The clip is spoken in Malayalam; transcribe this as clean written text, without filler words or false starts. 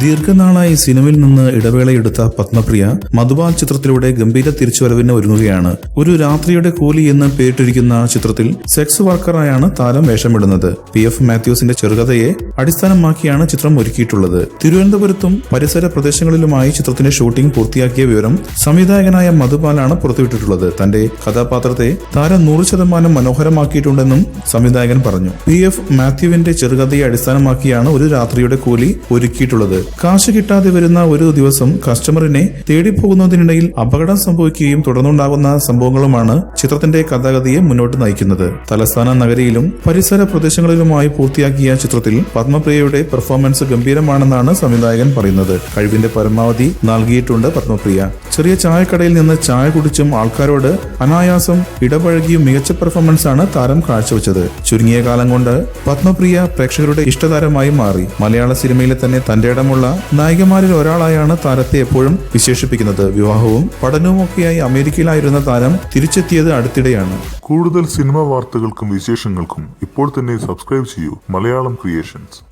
ദീർഘനാളായി സിനിമയിൽ നിന്ന് ഇടവേളയെടുത്ത പത്മപ്രിയ മധുബാൽ ചിത്രത്തിലൂടെ ഗംഭീര തിരിച്ചുവരവിന് ഒരുങ്ങുകയാണ്. ഒരു രാത്രിയുടെ കൂലി എന്ന് പേരിട്ടിരിക്കുന്ന ചിത്രത്തിൽ സെക്സ് വർക്കറായാണ് താരം വേഷമിടുന്നത്. PF മാത്യൂസിന്റെ ചെറുകഥയെ അടിസ്ഥാനമാക്കിയാണ് ചിത്രം ഒരുക്കിയിട്ടുള്ളത്. തിരുവനന്തപുരത്തും പരിസര പ്രദേശങ്ങളിലുമായി ചിത്രത്തിന്റെ ഷൂട്ടിംഗ് പൂർത്തിയാക്കിയ വിവരം സംവിധായകനായ മധുബാലാണ് പുറത്തുവിട്ടിട്ടുള്ളത്. തന്റെ കഥാപാത്രത്തെ താരം 100% മനോഹരമാക്കിയിട്ടുണ്ടെന്നും സംവിധായകൻ പറഞ്ഞു. PF മാത്യുവിന്റെ ചെറുകഥയെ അടിസ്ഥാനമാക്കിയാണ് ഒരു രാത്രിയുടെ കൂലി ഒരുക്കിയിട്ടുള്ളത്. കാശ് കിട്ടാതെ വരുന്ന ഒരു ദിവസം കസ്റ്റമറിനെ തേടിപ്പോകുന്നതിനിടയിൽ അപകടം സംഭവിക്കുകയും തുടർന്നുണ്ടാകുന്ന സംഭവങ്ങളുമാണ് ചിത്രത്തിന്റെ കഥാഗതിയെ മുന്നോട്ട് നയിക്കുന്നത്. തലസ്ഥാന നഗരിയിലും പരിസര പ്രദേശങ്ങളിലുമായി പൂർത്തിയാക്കിയ ചിത്രത്തിൽ പത്മപ്രിയയുടെ പെർഫോമൻസ് ഗംഭീരമാണെന്നാണ് സംവിധായകൻ പറയുന്നത്. കഴിവിന്റെ പരമാവധി നൽകിയിട്ടുണ്ട് പത്മപ്രിയ. ചെറിയ ചായക്കടയിൽ നിന്ന് ചായ കുടിച്ചും ആൾക്കാരോട് അനായാസം ഇടപഴകിയും മികച്ച പെർഫോമൻസ് ആണ് താരം കാഴ്ചവെച്ചത്. ചുരുങ്ങിയ കാലം കൊണ്ട് പത്മപ്രിയ പ്രേക്ഷകരുടെ ഇഷ്ടതാരമായി മാറി. മലയാള സിനിമയിലെ തന്നെ തന്റെ ഇടമുള്ള നായികമാരിൽ ഒരാളായാണ് താരത്തെ എപ്പോഴും വിശേഷിപ്പിക്കുന്നത്. വിവാഹവും പഠനവുമൊക്കെയായി അമേരിക്കയിലായിരുന്ന താരം തിരിച്ചെത്തിയത് അടുത്തിടെയാണ്. കൂടുതൽ സിനിമാ വാർത്തകൾക്കും വിശേഷങ്ങൾക്കും ഇപ്പോൾ തന്നെ സബ്സ്ക്രൈബ് ചെയ്യൂ മലയാളം ക്രിയേഷൻസ്.